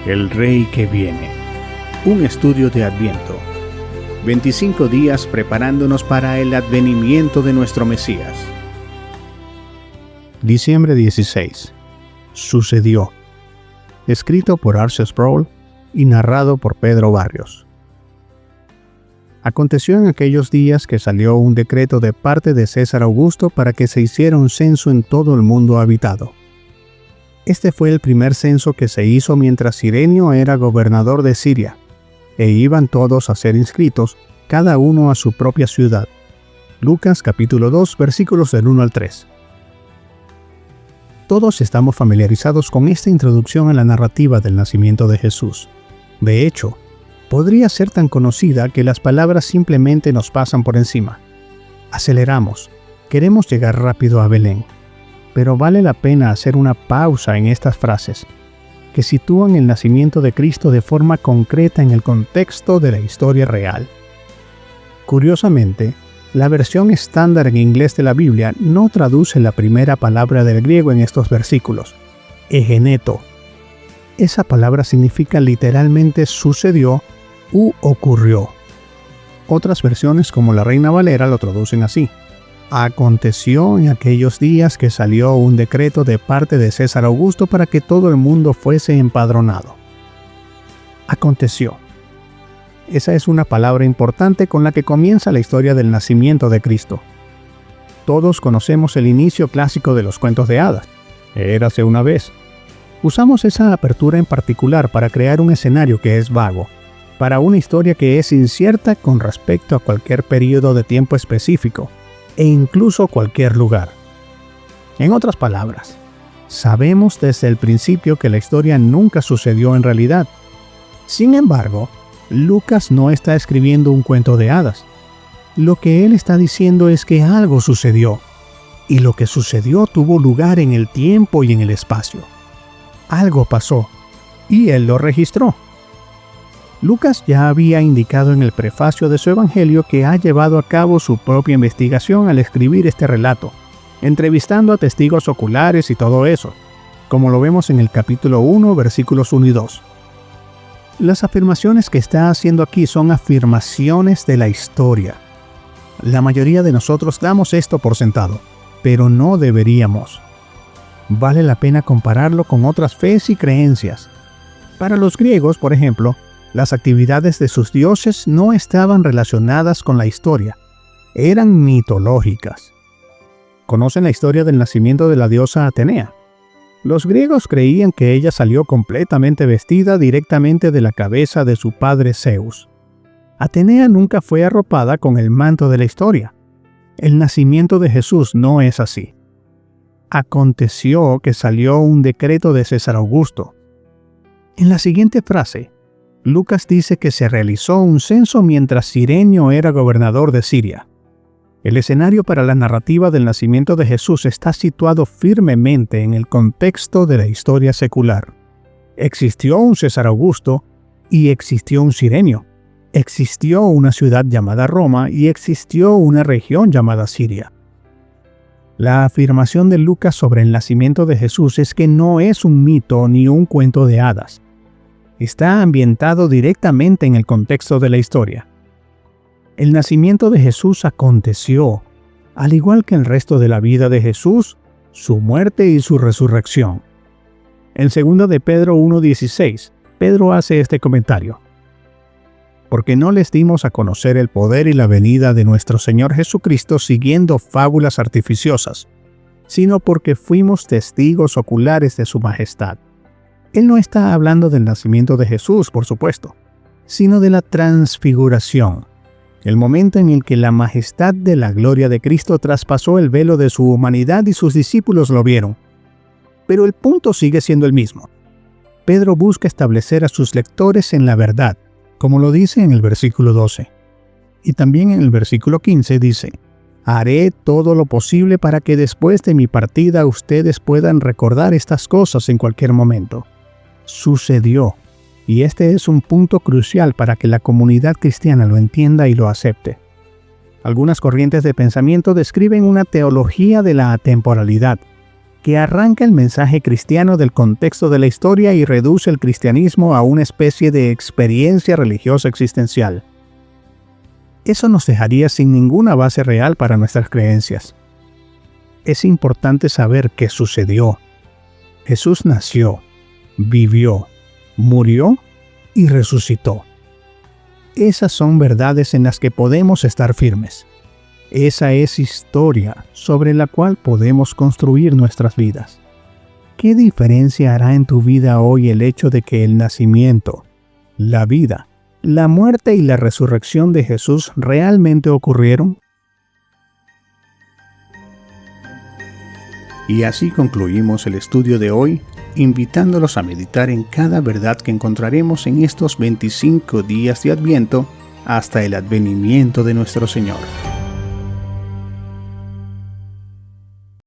el Rey que viene. Un estudio de Adviento. 25 días preparándonos para el advenimiento de nuestro Mesías. Diciembre 16. Sucedió. Escrito por R.C. Sproul y narrado por Pedro Barrios. Aconteció en aquellos días que salió un decreto de parte de César Augusto para que se hiciera un censo en todo el mundo habitado. Este fue el primer censo que se hizo mientras Cirenio era gobernador de Siria, e iban todos a ser inscritos, cada uno a su propia ciudad. Lucas capítulo 2, versículos del 1 al 3. Todos estamos familiarizados con esta introducción a la narrativa del nacimiento de Jesús. De hecho, podría ser tan conocida que las palabras simplemente nos pasan por encima. Aceleramos, queremos llegar rápido a Belén. Pero vale la pena hacer una pausa en estas frases, que sitúan el nacimiento de Cristo de forma concreta en el contexto de la historia real. Curiosamente, la versión estándar en inglés de la Biblia no traduce la primera palabra del griego en estos versículos, egeneto. Esa palabra significa literalmente sucedió u ocurrió. Otras versiones como la Reina Valera lo traducen así. Aconteció en aquellos días que salió un decreto de parte de César Augusto para que todo el mundo fuese empadronado. Aconteció. Esa es una palabra importante con la que comienza la historia del nacimiento de Cristo. Todos conocemos el inicio clásico de los cuentos de hadas. Érase una vez. Usamos esa apertura en particular para crear un escenario que es vago, para una historia que es incierta con respecto a cualquier periodo de tiempo específico, e incluso cualquier lugar. En otras palabras, sabemos desde el principio que la historia nunca sucedió en realidad. Sin embargo, Lucas no está escribiendo un cuento de hadas. Lo que él está diciendo es que algo sucedió, y lo que sucedió tuvo lugar en el tiempo y en el espacio. Algo pasó, y él lo registró. Lucas ya había indicado en el prefacio de su evangelio que ha llevado a cabo su propia investigación al escribir este relato, entrevistando a testigos oculares y todo eso, como lo vemos en el capítulo 1, versículos 1 y 2. Las afirmaciones que está haciendo aquí son afirmaciones de la historia. La mayoría de nosotros damos esto por sentado, pero no deberíamos. Vale la pena compararlo con otras fes y creencias. Para los griegos, por ejemplo, las actividades de sus dioses no estaban relacionadas con la historia, eran mitológicas. ¿Conocen la historia del nacimiento de la diosa Atenea? Los griegos creían que ella salió completamente vestida directamente de la cabeza de su padre Zeus. Atenea nunca fue arropada con el manto de la historia. El nacimiento de Jesús no es así. Aconteció que salió un decreto de César Augusto. En la siguiente frase, Lucas dice que se realizó un censo mientras Cirenio era gobernador de Siria. El escenario para la narrativa del nacimiento de Jesús está situado firmemente en el contexto de la historia secular. Existió un César Augusto y existió un Cirenio. Existió una ciudad llamada Roma y existió una región llamada Siria. La afirmación de Lucas sobre el nacimiento de Jesús es que no es un mito ni un cuento de hadas. Está ambientado directamente en el contexto de la historia. El nacimiento de Jesús aconteció, al igual que el resto de la vida de Jesús, su muerte y su resurrección. En 2 de Pedro 1:16, Pedro hace este comentario: porque no les dimos a conocer el poder y la venida de nuestro Señor Jesucristo siguiendo fábulas artificiosas, sino porque fuimos testigos oculares de su majestad. Él no está hablando del nacimiento de Jesús, por supuesto, sino de la transfiguración, el momento en el que la majestad de la gloria de Cristo traspasó el velo de su humanidad y sus discípulos lo vieron. Pero el punto sigue siendo el mismo. Pedro busca establecer a sus lectores en la verdad, como lo dice en el versículo 12. Y también en el versículo 15 dice: haré todo lo posible para que después de mi partida ustedes puedan recordar estas cosas en cualquier momento. Sucedió, y este es un punto crucial para que la comunidad cristiana lo entienda y lo acepte. Algunas corrientes de pensamiento describen una teología de la atemporalidad, que arranca el mensaje cristiano del contexto de la historia y reduce el cristianismo a una especie de experiencia religiosa existencial. Eso nos dejaría sin ninguna base real para nuestras creencias. Es importante saber qué sucedió. Jesús nació, vivió, murió y resucitó. Esas son verdades en las que podemos estar firmes. Esa es historia sobre la cual podemos construir nuestras vidas. ¿Qué diferencia hará en tu vida hoy el hecho de que el nacimiento, la vida, la muerte y la resurrección de Jesús realmente ocurrieron? Y así concluimos el estudio de hoy, invitándolos a meditar en cada verdad que encontraremos en estos 25 días de Adviento hasta el advenimiento de nuestro Señor.